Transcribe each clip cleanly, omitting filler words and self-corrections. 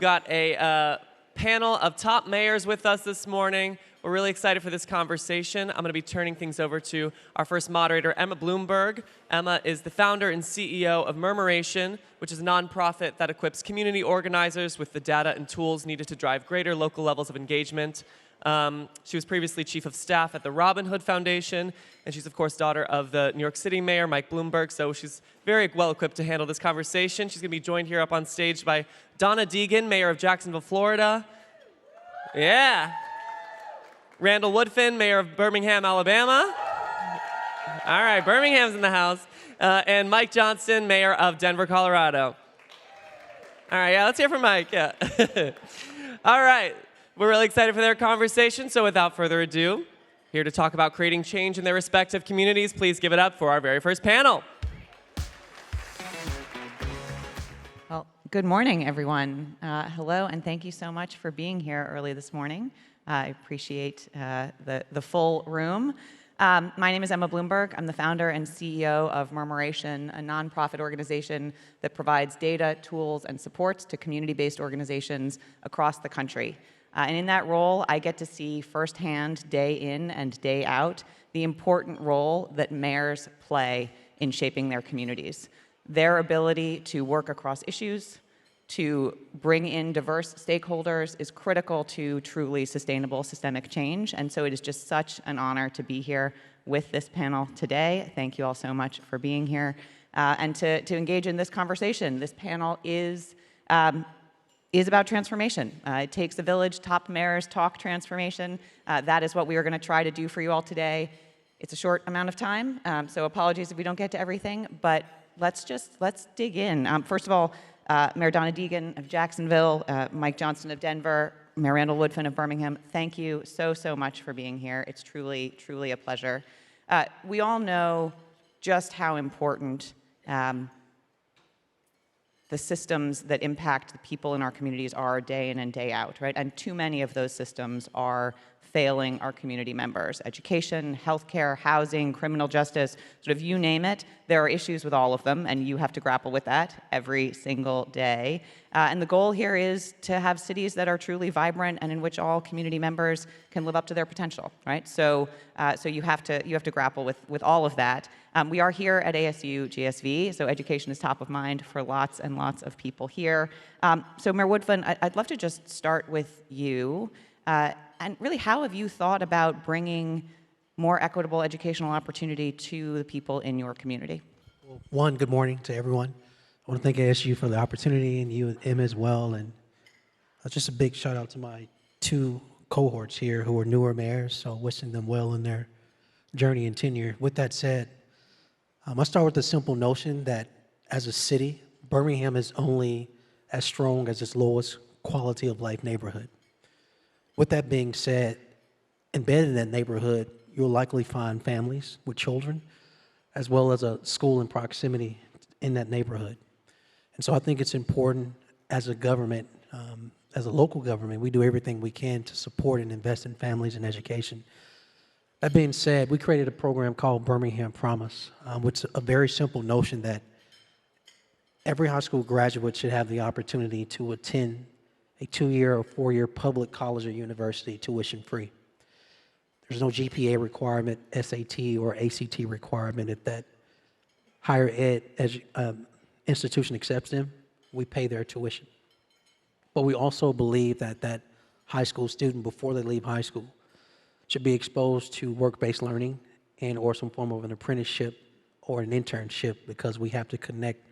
We've got a panel of top mayors with us this morning. We're really excited for this conversation. I'm going to be turning things over to our first moderator, Emma Bloomberg. Emma is the founder and CEO of Murmuration, which is a nonprofit that equips community organizers with the data and tools needed to drive greater local levels of engagement. She was previously chief of staff at the Robin Hood Foundation, and she's, of course, daughter of the New York City mayor, Mike Bloomberg, so she's very well equipped to handle this conversation. She's going to be joined here up on stage by Donna Deegan, mayor of Jacksonville, Florida. Yeah. Randall Woodfin, mayor of Birmingham, Alabama. All right, Birmingham's in the house. And Mike Johnston, mayor of Denver, Colorado. All right, yeah, let's hear from Mike, yeah. All right. We're really excited for their conversation, so without further ado, here to talk about creating change in their respective communities, please give it up for our very first panel. Well, good morning, everyone. Hello, and thank you so much for being here early this morning. I appreciate the full room. My name is Emma Bloomberg. I'm the founder and CEO of Murmuration, a nonprofit organization that provides data, tools, and supports to community-based organizations across the country. And in that role, I get to see firsthand, day in and day out, the important role that mayors play in shaping their communities. Their ability to work across issues, to bring in diverse stakeholders is critical to truly sustainable systemic change. And so it is just such an honor to be here with this panel today. Thank you all so much for being here and to engage in this conversation. This panel is about transformation. It takes a village. Top mayors talk transformation. That is what we are going to try to do for you all today. It's a short amount of time, so apologies if we don't get to everything, but let's dig in. First of all, Mayor Donna Deegan of Jacksonville, Mike Johnston of Denver, Mayor Randall Woodfin of Birmingham, thank you so much for being here. It's truly a pleasure. We all know just how important the systems that impact the people in our communities are day in and day out, right? And too many of those systems are failing our community members. Education, healthcare, housing, criminal justice, sort of you name it, there are issues with all of them, and you have to grapple with that every single day. And the goal here is to have cities that are truly vibrant and in which all community members can live up to their potential, right? So you have to grapple with all of that. We are here at ASU+GSV, so education is top of mind for lots and lots of people here. So Mayor Woodfin, I'd love to just start with you. And really, how have you thought about bringing more equitable educational opportunity to the people in your community? Well, one, good morning to everyone. I want to thank ASU for the opportunity, and you and Em as well. And just a big shout out to my two cohorts here who are newer mayors, so wishing them well in their journey and tenure. With that said, I start with the simple notion that as a city, Birmingham is only as strong as its lowest quality of life neighborhood. With that being said, embedded in that neighborhood, you'll likely find families with children, as well as a school in proximity in that neighborhood. And so I think it's important as a government, as a local government, we do everything we can to support and invest in families and education. That being said, we created a program called Birmingham Promise, which is a very simple notion that every high school graduate should have the opportunity to attend a 2-year or 4-year public college or university tuition-free. There's no GPA requirement, SAT or ACT requirement. If that higher ed institution accepts them, we pay their tuition. But we also believe that that high school student, before they leave high school, should be exposed to work-based learning and or some form of an apprenticeship or an internship, because we have to connect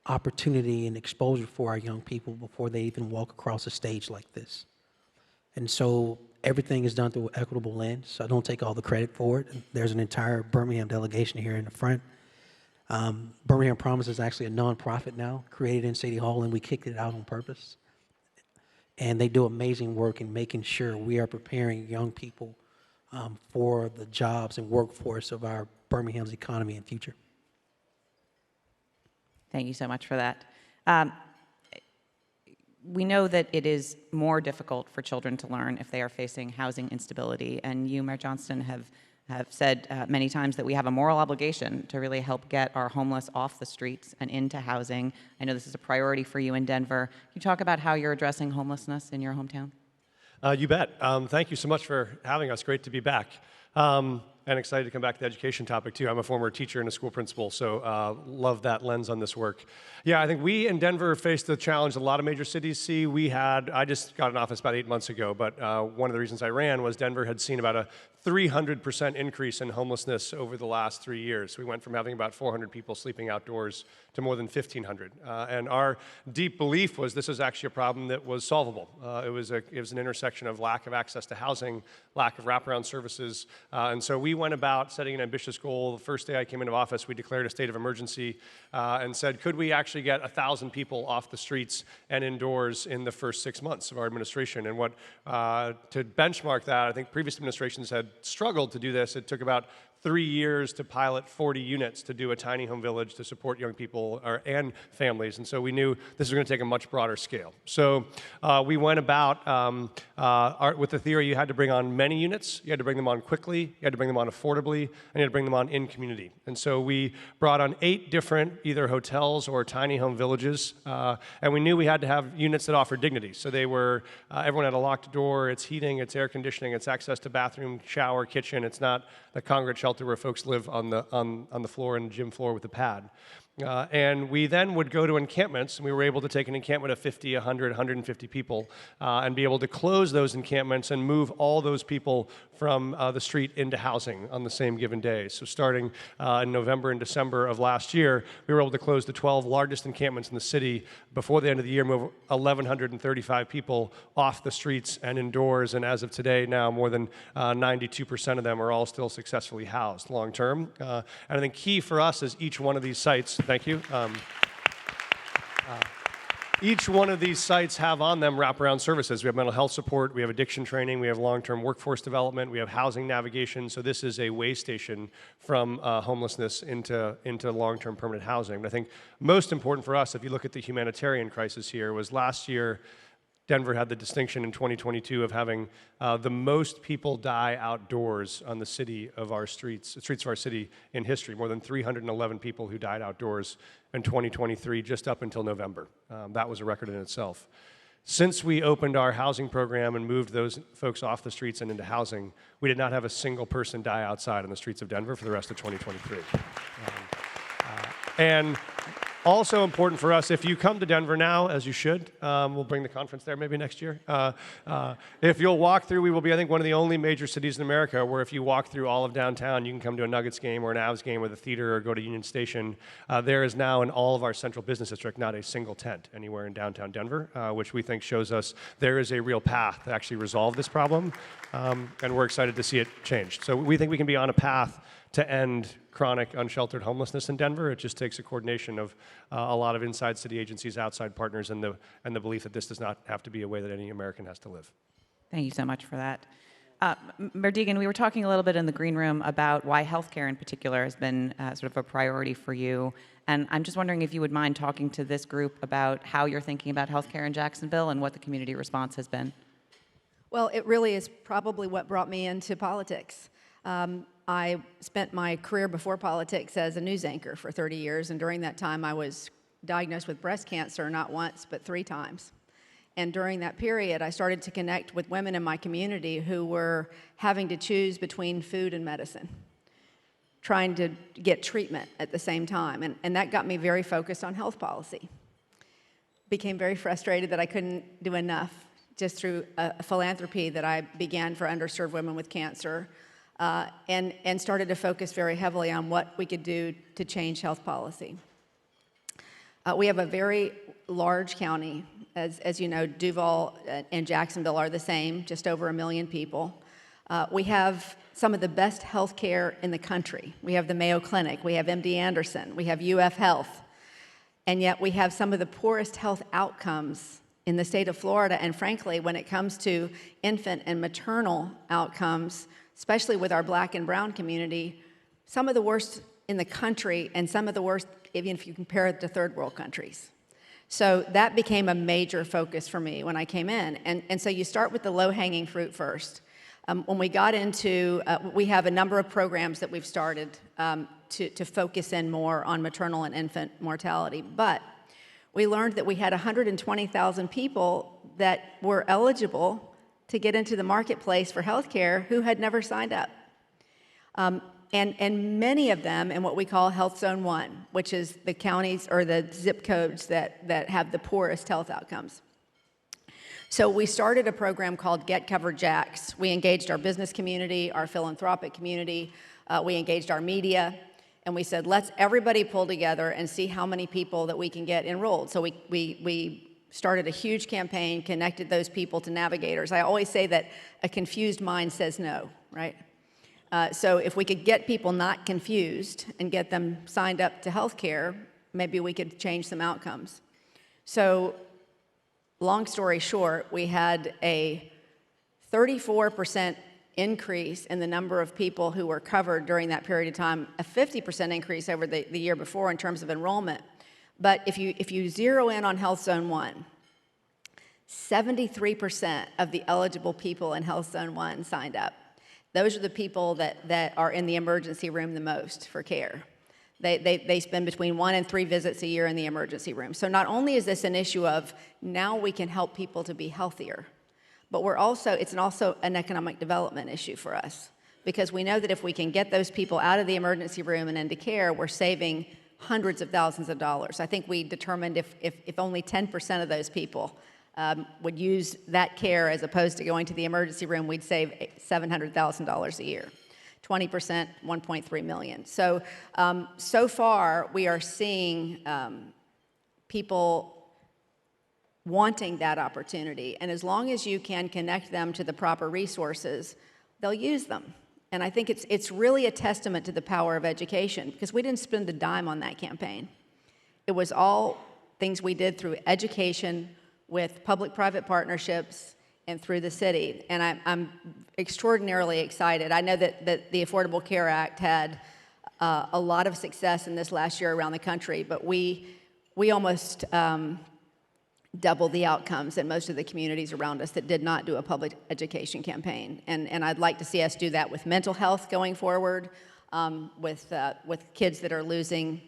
opportunity and exposure for our young people before they even walk across a stage like this. And so everything is done through an equitable lens, so I don't take all the credit for it. There's an entire Birmingham delegation here in the front. Birmingham Promise is actually a nonprofit now, created in City Hall, and we kicked it out on purpose. And they do amazing work in making sure we are preparing young people for the jobs and workforce of our Birmingham's economy and future. Thank you so much for that. We know that it is more difficult for children to learn if they are facing housing instability, and you, Mayor Johnston, have have said many times that we have a moral obligation to really help get our homeless off the streets and into housing. I know this is a priority for you in Denver. Can you talk about how you're addressing homelessness in your hometown? You bet. Thank you so much for having us. Great to be back. And excited to come back to the education topic, too. I'm a former teacher and a school principal, so love that lens on this work. Yeah, I think we in Denver faced the challenge a lot of major cities see. I just got an office about 8 months ago, but one of the reasons I ran was Denver had seen about a 300% increase in homelessness over the last 3 years. We went from having about 400 people sleeping outdoors to more than 1,500. And our deep belief was this was actually a problem that was solvable. It was an intersection of lack of access to housing, lack of wraparound services, and so we went about setting an ambitious goal. The first day I came into office, we declared a state of emergency and said, could we actually get 1,000 people off the streets and indoors in the first 6 months of our administration? And to benchmark that, I think previous administrations had struggled to do this. It took about 3 years to pilot 40 units to do a tiny home village to support young people and families. And so we knew this was going to take a much broader scale. So we went about with the theory you had to bring on many units, you had to bring them on quickly, you had to bring them on affordably, and you had to bring them on in community. And so we brought on 8 different either hotels or tiny home villages, and we knew we had to have units that offered dignity. So they were, everyone had a locked door, it's heating, it's air conditioning, it's access to bathroom, shower, kitchen. It's not the congregate shelter where folks live on the floor and gym floor with a pad. And we then would go to encampments, and we were able to take an encampment of 50, 100, 150 people and be able to close those encampments and move all those people from the street into housing on the same given day. So starting in November and December of last year, we were able to close the 12 largest encampments in the city before the end of the year, move 1,135 people off the streets and indoors, and as of today now, more than 92% of them are all still successfully housed long term. And I think key for us is each one of these sites, thank you. Each one of these sites have on them wraparound services. We have mental health support, we have addiction training, we have long-term workforce development, we have housing navigation. So this is a way station from homelessness into long-term permanent housing. But I think most important for us, if you look at the humanitarian crisis here, was last year Denver had the distinction in 2022 of having the most people die outdoors on the streets of our city in history. More than 311 people who died outdoors in 2023, just up until November. That was a record in itself. Since we opened our housing program and moved those folks off the streets and into housing, we did not have a single person die outside on the streets of Denver for the rest of 2023. And also important for us, if you come to Denver now, as you should, we'll bring the conference there maybe next year. If you'll walk through, we will be, I think, one of the only major cities in America where if you walk through all of downtown, you can come to a Nuggets game or an Avs game or the theater or go to Union Station. There is now in all of our central business district not a single tent anywhere in downtown Denver, which we think shows us there is a real path to actually resolve this problem, and we're excited to see it changed. So we think we can be on a path to end chronic unsheltered homelessness in Denver. It just takes a coordination of a lot of inside city agencies, outside partners, and the belief that this does not have to be a way that any American has to live. Thank you so much for that. Mayor Deegan, we were talking a little bit in the green room about why healthcare in particular has been sort of a priority for you. And I'm just wondering if you would mind talking to this group about how you're thinking about healthcare in Jacksonville and what the community response has been. Well, it really is probably what brought me into politics. I spent my career before politics as a news anchor for 30 years, and during that time I was diagnosed with breast cancer not once but 3 times. And during that period I started to connect with women in my community who were having to choose between food and medicine, trying to get treatment at the same time, and that got me very focused on health policy. Became very frustrated that I couldn't do enough just through a philanthropy that I began for underserved women with cancer. And started to focus very heavily on what we could do to change health policy. We have a very large county. As you know, Duval and Jacksonville are the same, just over 1 million people. We have some of the best health care in the country. We have the Mayo Clinic, we have MD Anderson, we have UF Health, and yet we have some of the poorest health outcomes in the state of Florida, and frankly, when it comes to infant and maternal outcomes, especially with our Black and brown community, some of the worst in the country and some of the worst even if you compare it to third world countries. So that became a major focus for me when I came in. And so you start with the low-hanging fruit first. When we got into, we have a number of programs that we've started to focus in more on maternal and infant mortality, but we learned that we had 120,000 people that were eligible to get into the marketplace for healthcare who had never signed up. And many of them in what we call Health Zone 1, which is the counties or the zip codes that have the poorest health outcomes. So we started a program called Get Covered Jacks. We engaged our business community, our philanthropic community, we engaged our media, and we said, let's everybody pull together and see how many people that we can get enrolled. So we started a huge campaign, connected those people to navigators. I always say that a confused mind says no, right? So if we could get people not confused and get them signed up to healthcare, maybe we could change some outcomes. So long story short, we had a 34% increase in the number of people who were covered during that period of time, a 50% increase over the year before in terms of enrollment. But if you zero in on Health Zone 1, 73% of the eligible people in Health Zone 1 signed up. Those are the people that are in the emergency room the most for care. They spend between 1 and 3 visits a year in the emergency room. So not only is this an issue of now we can help people to be healthier, but it's also an economic development issue for us, because we know that if we can get those people out of the emergency room and into care, we're saving hundreds of thousands of dollars. I think we determined if only 10% of those people would use that care as opposed to going to the emergency room, we'd save $700,000 a year. 20%, $1.3 million. So, so far, we are seeing people wanting that opportunity. And as long as you can connect them to the proper resources, they'll use them. And I think it's really a testament to the power of education, because we didn't spend a dime on that campaign. It was all things we did through education, with public-private partnerships, and through the city. And I'm extraordinarily excited. I know that the Affordable Care Act had a lot of success in this last year around the country, but we almost doubled the outcomes in most of the communities around us that did not do a public education campaign. And I'd like to see us do that with mental health going forward, with kids that are losing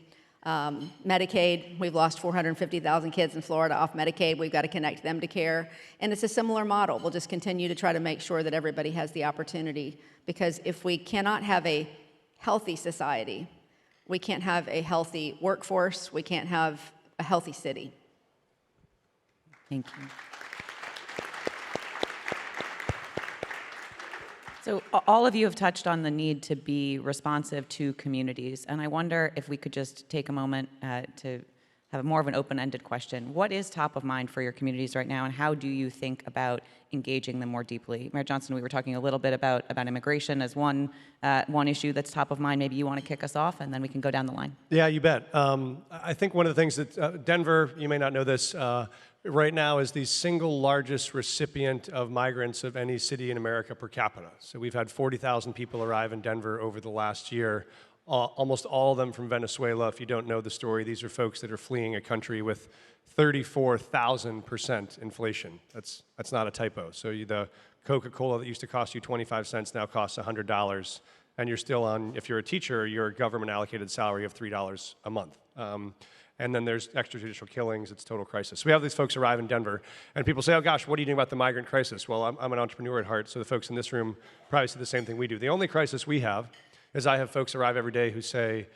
Medicaid. We've lost 450,000 kids in Florida off Medicaid. We've got to connect them to care. And it's a similar model. We'll just continue to try to make sure that everybody has the opportunity, because if we cannot have a healthy society, we can't have a healthy workforce, we can't have a healthy city. Thank you. So all of you have touched on the need to be responsive to communities, and I wonder if we could just take a moment to have more of an open-ended question. What is top of mind for your communities right now, and how do you think about engaging them more deeply? Mayor Johnston, we were talking a little bit about immigration as one issue that's top of mind. Maybe you want to kick us off, and then we can go down the line. Yeah, you bet. I think one of the things that Denver, you may not know this, right now is the single largest recipient of migrants of any city in America per capita. So we've had 40,000 people arrive in Denver over the last year, almost all of them from Venezuela. If you don't know the story, these are folks that are fleeing a country with 34,000% inflation. That's not a typo. So the Coca-Cola that used to cost you 25 cents now costs $100, and you're still on, if you're a teacher, your government allocated salary of $3 a month. And then there's extrajudicial killings, it's total crisis. So we have these folks arrive in Denver, and people say, oh gosh, what are you doing about the migrant crisis? Well, I'm an entrepreneur at heart, so the folks in this room probably see the same thing we do. The only crisis we have is I have folks arrive every day who say,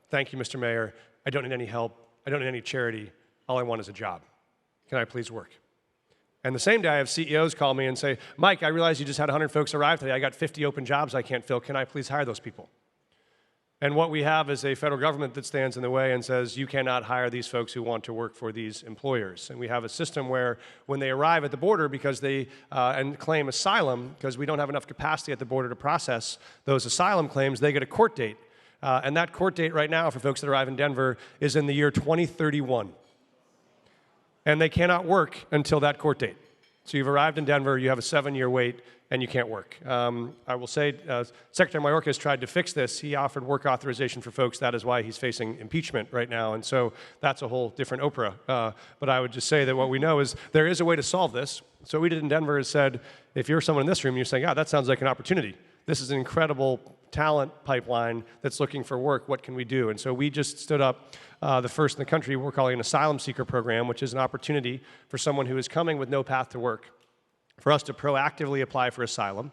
thank you, Mr. Mayor, I don't need any help, I don't need any charity, all I want is a job. Can I please work? And the same day I have CEOs call me and say, Mike, I realize you just had 100 folks arrive today, I got 50 open jobs I can't fill, can I please hire those people? And what we have is a federal government that stands in the way and says, you cannot hire these folks who want to work for these employers. And we have a system where when they arrive at the border because they and claim asylum, because we don't have enough capacity at the border to process those asylum claims, they get a court date. And that court date right now for folks that arrive in Denver is in the year 2031. And they cannot work until that court date. So you've arrived in Denver, you have a 7-year wait, and you can't work. I will say, Secretary Mayorkas tried to fix this. He offered work authorization for folks. That is why he's facing impeachment right now. And so that's a whole different Oprah. But I would just say that what we know is there is a way to solve this. So what we did in Denver is said, if you're someone in this room, you're saying, that sounds like an opportunity. This is an incredible talent pipeline that's looking for work. What can we do? And so we just stood up the first in the country, we're calling an asylum seeker program, which is an opportunity for someone who is coming with no path to work, for us to proactively apply for asylum,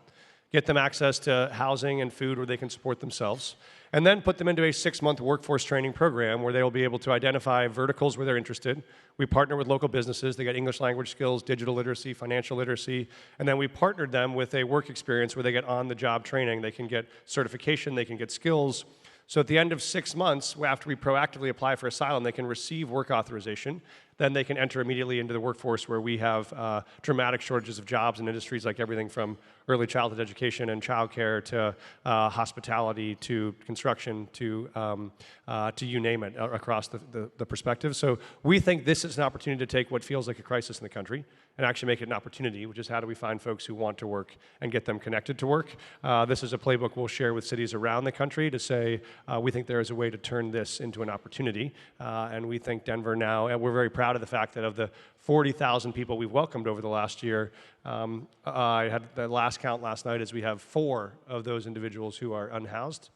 get them access to housing and food where they can support themselves, and then put them into a 6-month workforce training program where they will be able to identify verticals where they're interested. We partner with local businesses. They get English language skills, digital literacy, financial literacy, and then we partnered them with a work experience where they get on-the-job training. They can get certification, they can get skills. So at the end of 6 months, after we proactively apply for asylum, they can receive work authorization. Then they can enter immediately into the workforce where we have dramatic shortages of jobs in industries like everything from early childhood education and childcare to hospitality to construction to you name it across the perspective. So we think this is an opportunity to take what feels like a crisis in the country and actually make it an opportunity, which is how do we find folks who want to work and get them connected to work. This is a playbook we'll share with cities around the country to say we think there is a way to turn this into an opportunity. And we think Denver now, and we're very proud of the fact that of the 40,000 people we've welcomed over the last year, I had the last count last night is we have 4 of those individuals who are unhoused,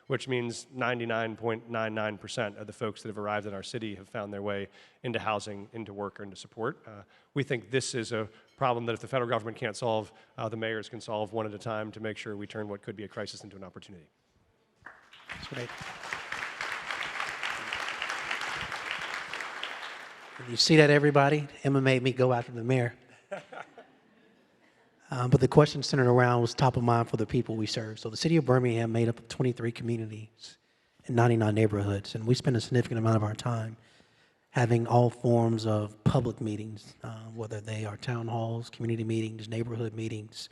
which means 99.99% of the folks that have arrived in our city have found their way into housing, into work, or into support. We think this is a problem that if the federal government can't solve, the mayors can solve one at a time to make sure we turn what could be a crisis into an opportunity. That's great. You see that, everybody? Emma made me go after the mayor. But the question centered around was top of mind for the people we serve. So the city of Birmingham made up of 23 communities and 99 neighborhoods, and we spend a significant amount of our time having all forms of public meetings, whether they are town halls, community meetings, neighborhood meetings,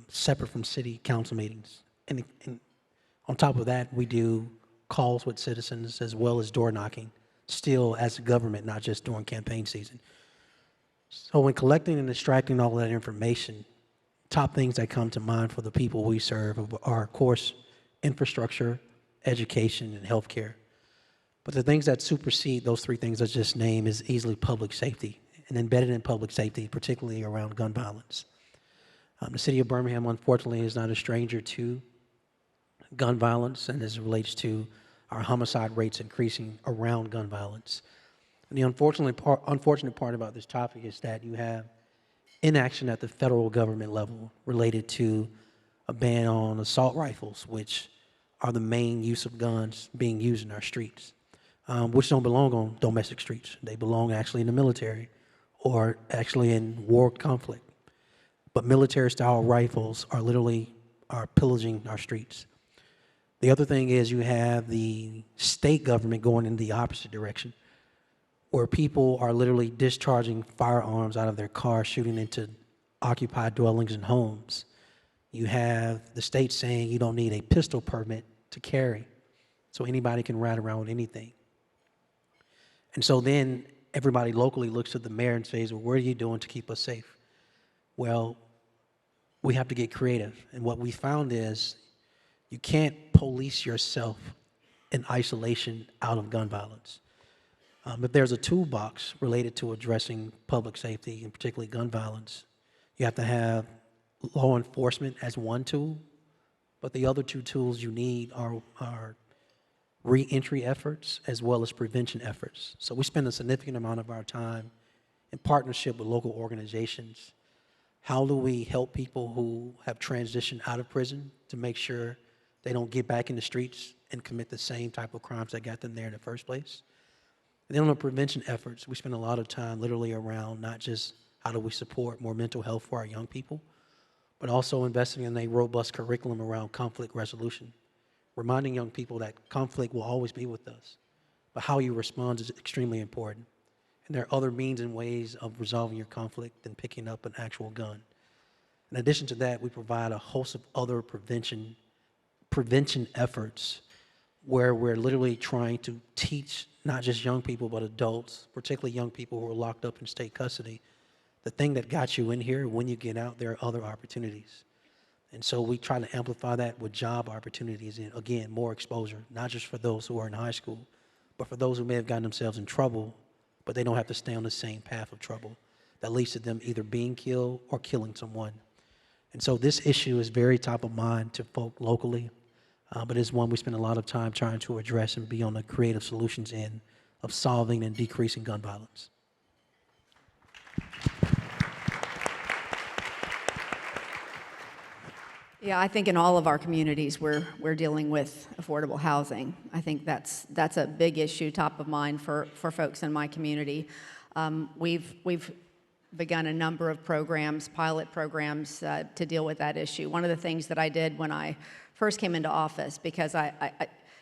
separate from city council meetings. And on top of that, we do calls with citizens as well as door knocking, still as a government, not just during campaign season. So when collecting and extracting all that information, top things that come to mind for the people we serve are, of course, infrastructure, education, and healthcare. But the things that supersede those 3 things I just named is easily public safety, and embedded in public safety, particularly around gun violence. The city of Birmingham, unfortunately, is not a stranger to gun violence, and as it relates to our homicide rates increasing around gun violence. And the unfortunate part about this topic is that you have inaction at the federal government level related to a ban on assault rifles, which are the main use of guns being used in our streets, which don't belong on domestic streets. They belong actually in the military or actually in war conflict. But military-style rifles are literally pillaging our streets. The other thing is you have the state government going in the opposite direction, where people are literally discharging firearms out of their cars, shooting into occupied dwellings and homes. You have the state saying you don't need a pistol permit to carry, so anybody can ride around with anything. And so then everybody locally looks at the mayor and says, well, what are you doing to keep us safe? Well, we have to get creative. And what we found is you can't police yourself in isolation out of gun violence. If there's a toolbox related to addressing public safety, and particularly gun violence, you have to have law enforcement as one tool, but the other 2 tools you need are re-entry efforts as well as prevention efforts. So we spend a significant amount of our time in partnership with local organizations. How do we help people who have transitioned out of prison to make sure they don't get back in the streets and commit the same type of crimes that got them there in the first place? And then on the prevention efforts, we spend a lot of time literally around not just how do we support more mental health for our young people, but also investing in a robust curriculum around conflict resolution, reminding young people that conflict will always be with us, but how you respond is extremely important. And there are other means and ways of resolving your conflict than picking up an actual gun. In addition to that, we provide a host of other prevention efforts where we're literally trying to teach not just young people, but adults, particularly young people who are locked up in state custody, the thing that got you in here, when you get out, there are other opportunities. And so we try to amplify that with job opportunities and, again, more exposure, not just for those who are in high school, but for those who may have gotten themselves in trouble, but they don't have to stay on the same path of trouble that leads to them either being killed or killing someone. And so this issue is very top of mind to folk locally, but it's one we spend a lot of time trying to address and be on the creative solutions end of solving and decreasing gun violence. Yeah, I think in all of our communities we're dealing with affordable housing. I think that's a big issue, top of mind for folks in my community. We've begun a number of programs, pilot programs, to deal with that issue. One of the things that I did when I first came into office, because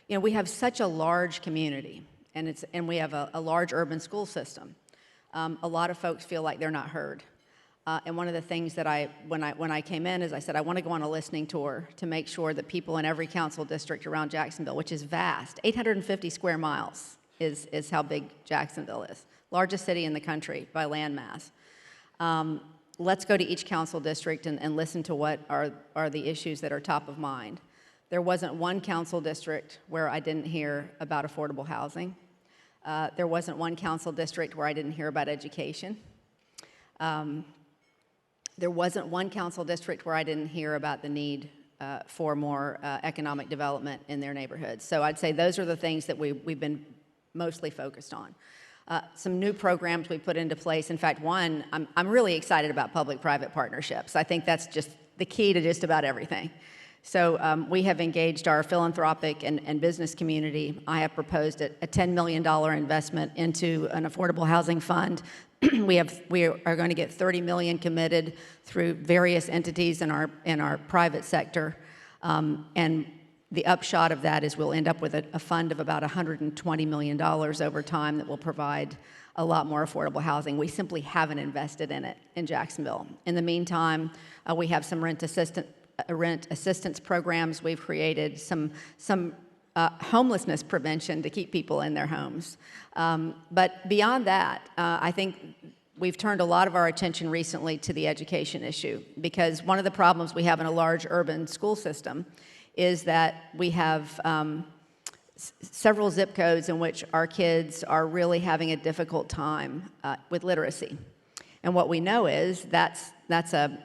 we have such a large community, and we have a large urban school system. A lot of folks feel like they're not heard. And one of the things that when I came in is I said, I want to go on a listening tour to make sure that people in every council district around Jacksonville, which is vast, 850 square miles is how big Jacksonville is, largest city in the country by land mass. Let's go to each council district and listen to what are the issues that are top of mind. There wasn't one council district where I didn't hear about affordable housing. There wasn't one council district where I didn't hear about education. There wasn't one council district where I didn't hear about the need for more economic development in their neighborhoods. So I'd say those are the things that we've been mostly focused on. Some new programs we put into place. In fact, one, I'm really excited about public-private partnerships. I think that's just the key to just about everything. So we have engaged our philanthropic and business community. I have proposed a $10 million investment into an affordable housing fund. We are going to get $30 million committed through various entities in our private sector, and the upshot of that is we'll end up with a fund of about $120 million over time that will provide a lot more affordable housing. We simply haven't invested in it in Jacksonville. In the meantime, we have some rent assistance programs. We've created some homelessness prevention to keep people in their homes. But beyond that, I think we've turned a lot of our attention recently to the education issue, because one of the problems we have in a large urban school system is that we have several zip codes in which our kids are really having a difficult time with literacy. And what we know is that's an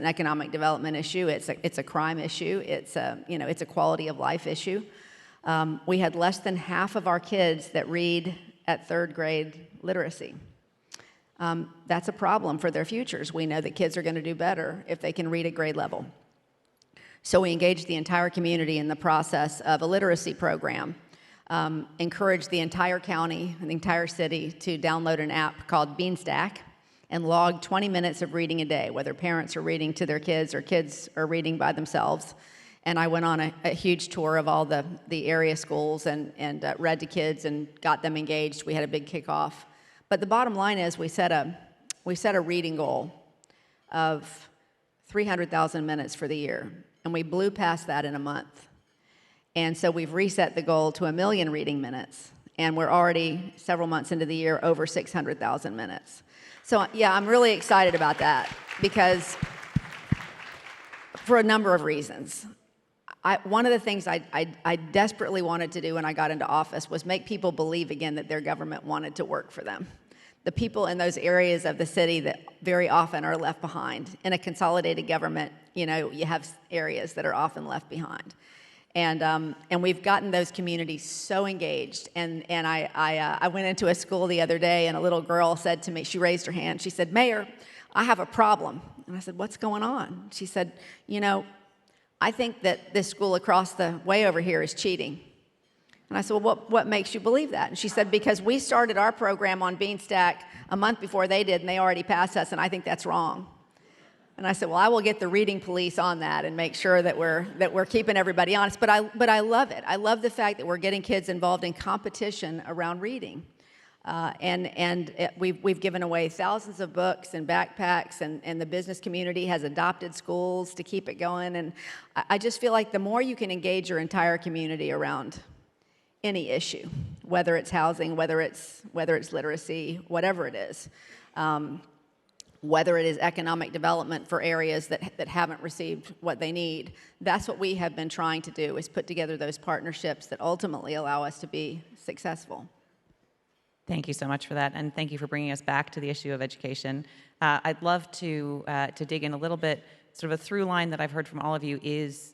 economic development issue. It's a crime issue. It's a quality of life issue. We had less than half of our kids that read at third grade literacy. That's a problem for their futures. We know that kids are going to do better if they can read at grade level. So we engaged the entire community in the process of a literacy program, encouraged the entire county and the entire city to download an app called Beanstack and log 20 minutes of reading a day, whether parents are reading to their kids or kids are reading by themselves. And I went on a huge tour of all the area schools and read to kids and got them engaged. We had a big kickoff. But the bottom line is we set a reading goal of 300,000 minutes for the year, and we blew past that in a month. And so we've reset the goal to 1 million reading minutes, and we're already several months into the year over 600,000 minutes. So yeah, I'm really excited about that, because for a number of reasons. One of the things I desperately wanted to do when I got into office was make people believe again that their government wanted to work for them. The people in those areas of the city that very often are left behind. In a consolidated government, you have areas that are often left behind. And we've gotten those communities so engaged. And I went into a school the other day, and a little girl said to me, she raised her hand, she said, "Mayor, I have a problem." And I said, "What's going on?" She said, "I think that this school across the way over here is cheating." And I said, "Well, what makes you believe that?" And she said, "Because we started our program on Beanstack a month before they did, and they already passed us, and I think that's wrong." And I said, "Well, I will get the reading police on that and make sure that we're keeping everybody honest." But I love it. I love the fact that we're getting kids involved in competition around reading. We've given away thousands of books and backpacks, and the business community has adopted schools to keep it going. And I just feel like the more you can engage your entire community around any issue, whether it's housing, whether it's literacy, whatever it is, whether it is economic development for areas that haven't received what they need. That's what we have been trying to do, is put together those partnerships that ultimately allow us to be successful. Thank you so much for that, and thank you for bringing us back to the issue of education. I'd love to dig in a little bit. Sort of a through line that I've heard from all of you is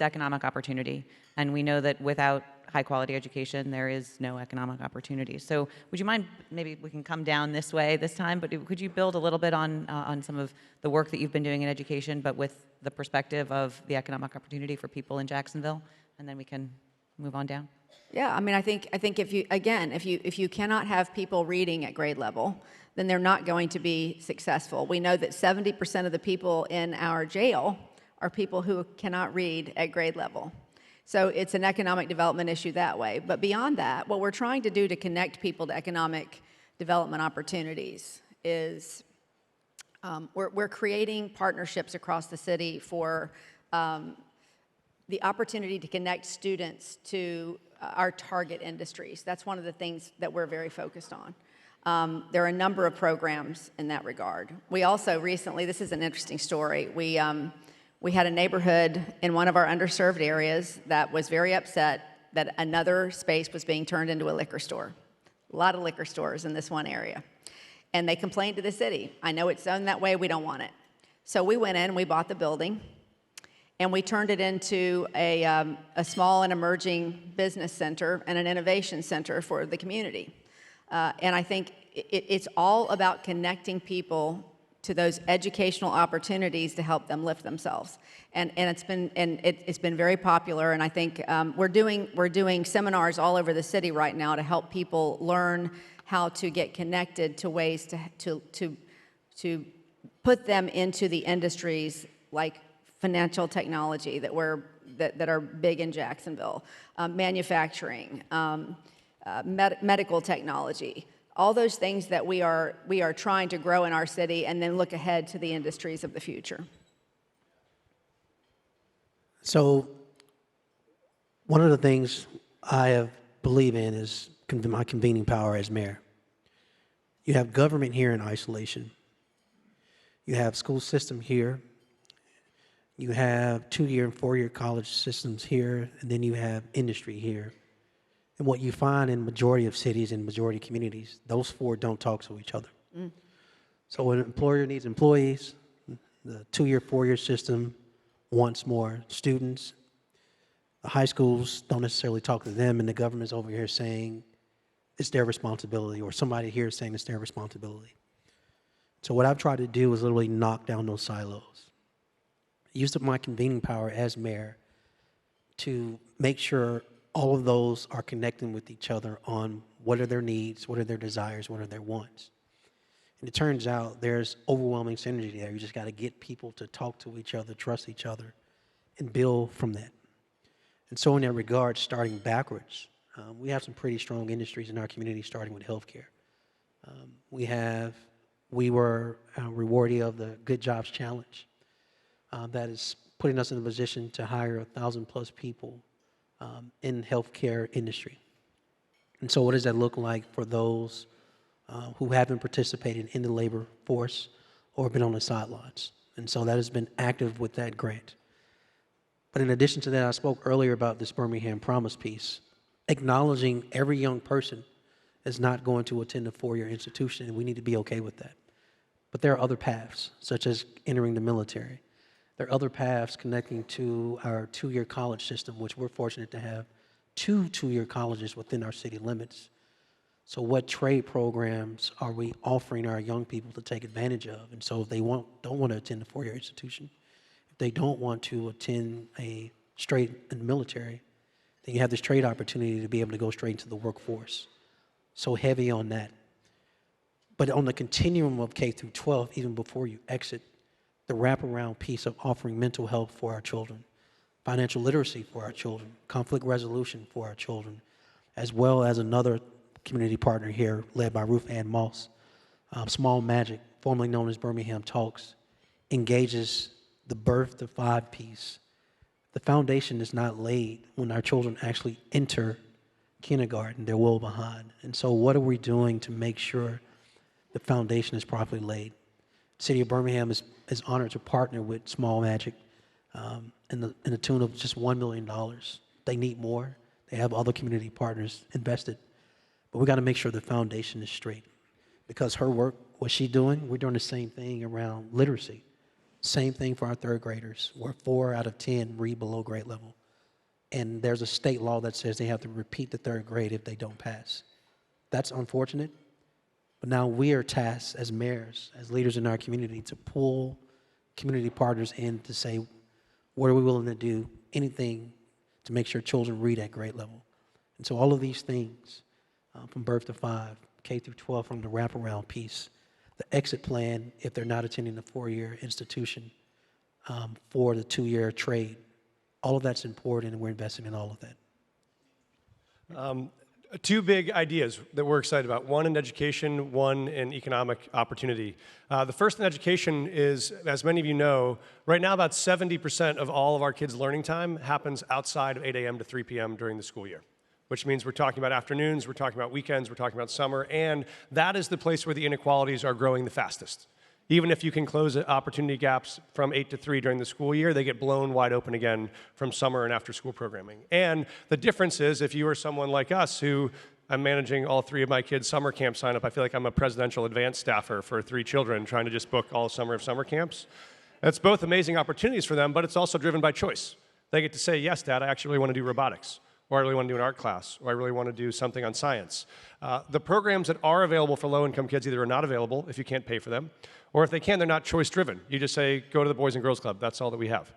economic opportunity, and we know that without high quality education, there is no economic opportunity. So would you mind, maybe we can come down this way this time, but could you build a little bit on some of the work that you've been doing in education, but with the perspective of the economic opportunity for people in Jacksonville, and then we can move on down? Yeah, I mean, I think if you cannot have people reading at grade level, then they're not going to be successful. We know that 70% of the people in our jail are people who cannot read at grade level. So it's an economic development issue that way. But beyond that, what we're trying to do to connect people to economic development opportunities is we're creating partnerships across the city for the opportunity to connect students to our target industries. That's one of the things that we're very focused on. There are a number of programs in that regard. We also recently, this is an interesting story, we had a neighborhood in one of our underserved areas that was very upset that another space was being turned into a liquor store. A lot of liquor stores in this one area. And they complained to the city. I know it's zoned that way, we don't want it. So we went in, we bought the building, and we turned it into a small and emerging business center and an innovation center for the community. And I think it's all about connecting people to those educational opportunities to help them lift themselves. And it's been very popular, and I think we're doing seminars all over the city right now to help people learn how to get connected to ways to put them into the industries like financial technology that are big in Jacksonville, manufacturing, medical technology. All those things that we are trying to grow in our city and then look ahead to the industries of the future. So one of the things I believe in is my convening power as mayor. You have government here in isolation. You have school system here. You have 2-year and 4-year college systems here, and then you have industry here. And what you find in majority of cities and majority communities, those four don't talk to each other. So when an employer needs employees, the 2-year, 4-year system wants more students. The high schools don't necessarily talk to them, and the government's over here saying it's their responsibility, or somebody here is saying it's their responsibility. So what I've tried to do is literally knock down those silos. I used up my convening power as mayor to make sure all of those are connecting with each other on what are their needs, what are their desires, what are their wants. And it turns out there's overwhelming synergy there. You just got to get people to talk to each other, trust each other, and build from that. And so in that regard, starting backwards, we have some pretty strong industries in our community, starting with healthcare. We were rewardee of the Good Jobs Challenge. That is putting us in a position to hire 1,000+ people in healthcare industry. And so what does that look like for those who haven't participated in the labor force or been on the sidelines? And so that has been active with that grant. But in addition to that, I spoke earlier about this Birmingham Promise piece, acknowledging every young person is not going to attend a 4-year institution, and we need to be okay with that. But there are other paths, such as entering the military. There are other paths connecting to our 2-year college system, which we're fortunate to have 2 2-year colleges within our city limits. So what trade programs are we offering our young people to take advantage of? And so if they don't want to attend a 4-year institution, if they don't want to attend a straight in the military, then you have this trade opportunity to be able to go straight into the workforce. So heavy on that. But on the continuum of K through 12, even before you exit, the wraparound piece of offering mental health for our children, financial literacy for our children, conflict resolution for our children, as well as another community partner here led by Ruth Ann Moss, Small Magic, formerly known as Birmingham Talks, engages the birth to 5 piece. The foundation is not laid when our children actually enter kindergarten. They're well behind. And so what are we doing to make sure the foundation is properly laid? City of Birmingham is honored to partner with Small Magic in the tune of just $1 million. They need more. They have other community partners invested. But we got to make sure the foundation is straight. Because her work, what she's doing, we're doing the same thing around literacy. Same thing for our third graders, where 4 out of 10 read below grade level. And there's a state law that says they have to repeat the third grade if they don't pass. That's unfortunate. But now we are tasked as mayors, as leaders in our community, to pull community partners in to say, what are we willing to do? Anything to make sure children read at grade level. And so all of these things, from birth to 5, K through 12, from the wraparound piece, the exit plan if they're not attending the 4-year institution, for the 2-year trade, all of that's important, and we're investing in all of that. 2 big ideas that we're excited about, one in education, one in economic opportunity. The first in education is, as many of you know, right now about 70% of all of our kids' learning time happens outside of 8 a.m. to 3 p.m. during the school year, which means we're talking about afternoons, we're talking about weekends, we're talking about summer, and that is the place where the inequalities are growing the fastest. Even if you can close opportunity gaps from 8 to 3 during the school year, they get blown wide open again from summer and after school programming. And the difference is, if you are someone like us who, I'm managing all 3 of my kids' summer camp sign up, I feel like I'm a presidential advanced staffer for 3 children trying to just book all summer of summer camps. It's both amazing opportunities for them, but it's also driven by choice. They get to say, yes, Dad, I actually really want to do robotics, or I really want to do an art class, or I really want to do something on science. The programs that are available for low-income kids either are not available if you can't pay for them, or if they can, they're not choice-driven. You just say, go to the Boys and Girls Club. That's all that we have.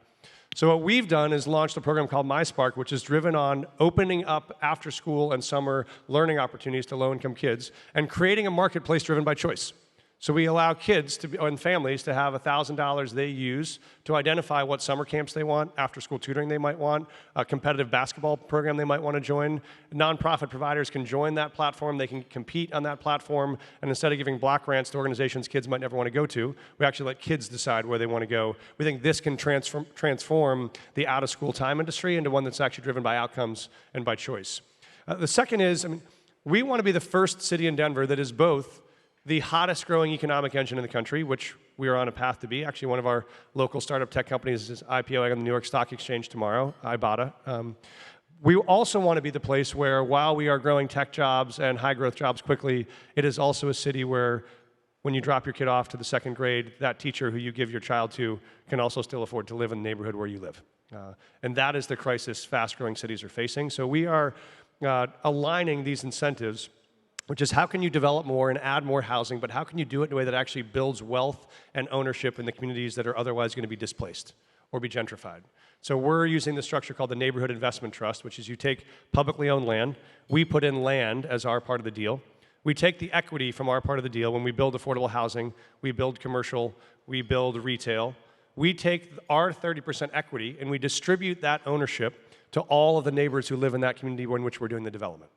So what we've done is launched a program called MySpark, which is driven on opening up after-school and summer learning opportunities to low-income kids and creating a marketplace driven by choice. So we allow kids and families to have $1,000 they use to identify what summer camps they want, after-school tutoring they might want, a competitive basketball program they might want to join. Nonprofit providers can join that platform. They can compete on that platform. And instead of giving block grants to organizations kids might never want to go to, we actually let kids decide where they want to go. We think this can transform the out-of-school time industry into one that's actually driven by outcomes and by choice. The second is, we want to be the first city in Denver that is both the hottest growing economic engine in the country, which we are on a path to be. Actually, one of our local startup tech companies is IPOing on the New York Stock Exchange tomorrow, Ibotta. We also want to be the place where, while we are growing tech jobs and high growth jobs quickly, it is also a city where, when you drop your kid off to the 2nd grade, that teacher who you give your child to can also still afford to live in the neighborhood where you live. And that is the crisis fast growing cities are facing. So we are aligning these incentives, which is how can you develop more and add more housing, but how can you do it in a way that actually builds wealth and ownership in the communities that are otherwise going to be displaced or be gentrified. So we're using the structure called the Neighborhood Investment Trust, which is you take publicly owned land, we put in land as our part of the deal, we take the equity from our part of the deal. When we build affordable housing, we build commercial, we build retail, we take our 30% equity and we distribute that ownership to all of the neighbors who live in that community in which we're doing the development.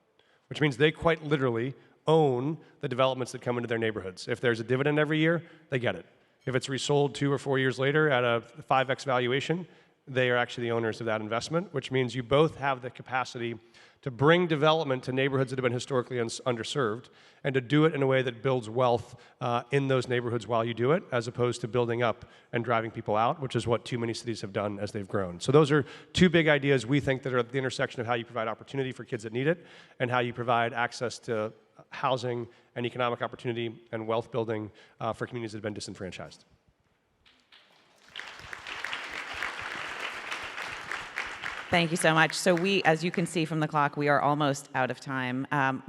Which means they quite literally own the developments that come into their neighborhoods. If there's a dividend every year, they get it. If it's resold 2 or 4 years later at a 5x valuation, they are actually the owners of that investment, which means you both have the capacity to bring development to neighborhoods that have been historically underserved, and to do it in a way that builds wealth in those neighborhoods while you do it, as opposed to building up and driving people out, which is what too many cities have done as they've grown. So those are 2 big ideas we think that are at the intersection of how you provide opportunity for kids that need it, and how you provide access to housing and economic opportunity and wealth building for communities that have been disenfranchised. Thank you so much. So we, as you can see from the clock, we are almost out of time.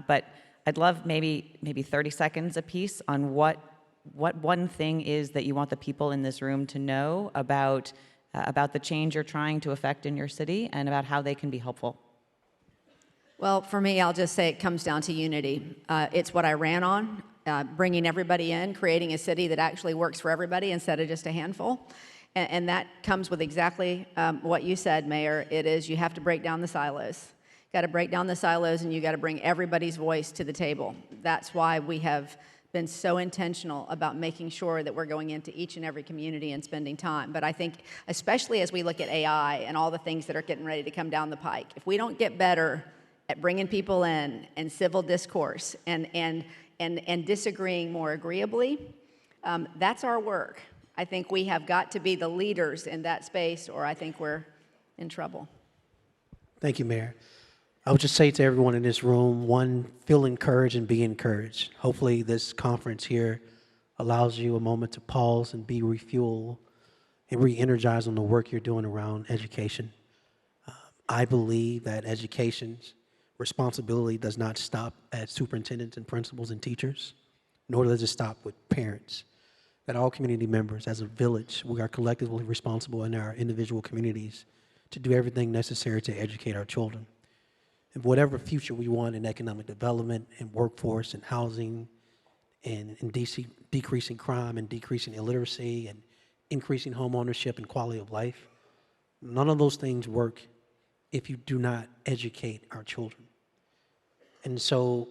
But I'd love maybe 30 seconds apiece on what one thing is that you want the people in this room to know about the change you're trying to affect in your city, and about how they can be helpful. Well, for me, I'll just say it comes down to unity. It's what I ran on, bringing everybody in, creating a city that actually works for everybody instead of just a handful. And that comes with exactly what you said, Mayor. It is, you have to break down the silos. Got to break down the silos, and you got to bring everybody's voice to the table. That's why we have been so intentional about making sure that we're going into each and every community and spending time. But I think, especially as we look at AI and all the things that are getting ready to come down the pike, if we don't get better at bringing people in and civil discourse and disagreeing more agreeably, That's our work. I think we have got to be the leaders in that space, or I think we're in trouble. Thank you, Mayor. I would just say to everyone in this room, one, feel encouraged and be encouraged. Hopefully this conference here allows you a moment to pause and be refueled and re-energized on the work you're doing around education. I believe that education's responsibility does not stop at superintendents and principals and teachers, nor does it stop with parents. That all community members, as a village, we are collectively responsible in our individual communities to do everything necessary to educate our children. And whatever future we want in economic development and workforce and housing and decreasing crime and decreasing illiteracy and increasing home ownership and quality of life, none of those things work if you do not educate our children. And so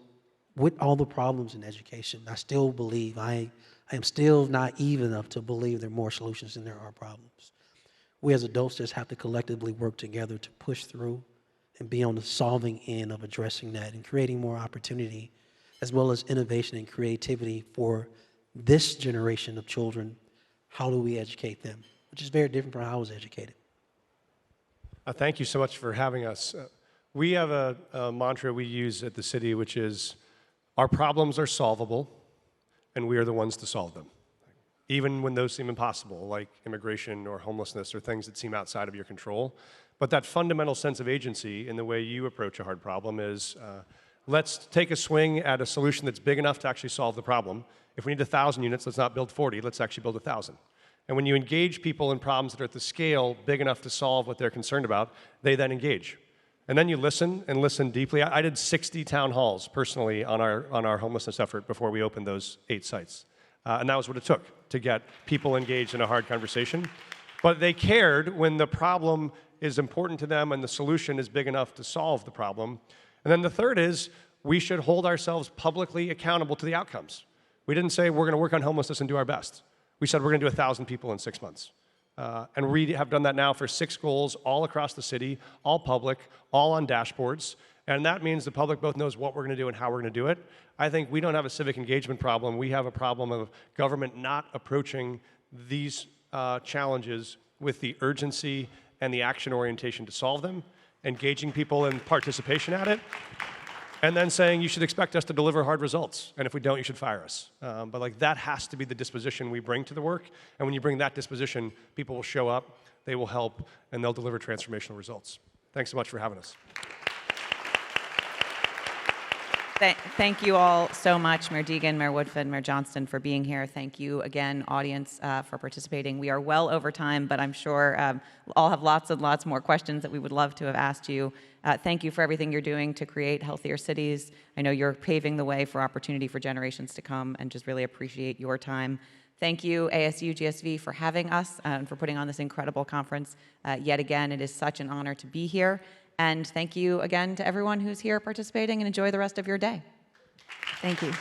with all the problems in education, I still believe, I am still naive enough to believe there are more solutions than there are problems. We as adults just have to collectively work together to push through and be on the solving end of addressing that and creating more opportunity, as well as innovation and creativity for this generation of children. How do we educate them? Which is very different from how I was educated. Thank you so much for having us. We have a mantra we use at the city, which is, our problems are solvable, and we are the ones to solve them. Even when those seem impossible, like immigration or homelessness or things that seem outside of your control. But that fundamental sense of agency in the way you approach a hard problem is, let's take a swing at a solution that's big enough to actually solve the problem. If we need 1,000 units, let's not build 40, let's actually build 1,000. And when you engage people in problems that are at the scale big enough to solve what they're concerned about, they then engage. And then you listen and listen deeply. I did 60 town halls personally on our homelessness effort before we opened those 8 sites. And that was what it took to get people engaged in a hard conversation. But they cared when the problem is important to them and the solution is big enough to solve the problem. And then the third is, we should hold ourselves publicly accountable to the outcomes. We didn't say we're going to work on homelessness and do our best. We said we're going to do 1,000 people in 6 months. And we have done that now for 6 goals all across the city, all public, all on dashboards. And that means the public both knows what we're going to do and how we're going to do it. I think we don't have a civic engagement problem. We have a problem of government not approaching these challenges with the urgency and the action orientation to solve them, engaging people in participation at it, and then saying you should expect us to deliver hard results, and if we don't, you should fire us. But like, that has to be the disposition we bring to the work, and when you bring that disposition, people will show up, they will help, and they'll deliver transformational results. Thanks so much for having us. Thank you all so much, Mayor Deegan, Mayor Woodfin, Mayor Johnston, for being here. Thank you again, audience, for participating. We are well over time, but I'm sure all have lots and lots more questions that we would love to have asked you. Thank you for everything you're doing to create healthier cities. I know you're paving the way for opportunity for generations to come, and just really appreciate your time. Thank you, ASU+GSV, for having us and for putting on this incredible conference. Yet again, it is such an honor to be here. And thank you again to everyone who's here participating, and enjoy the rest of your day. Thank you.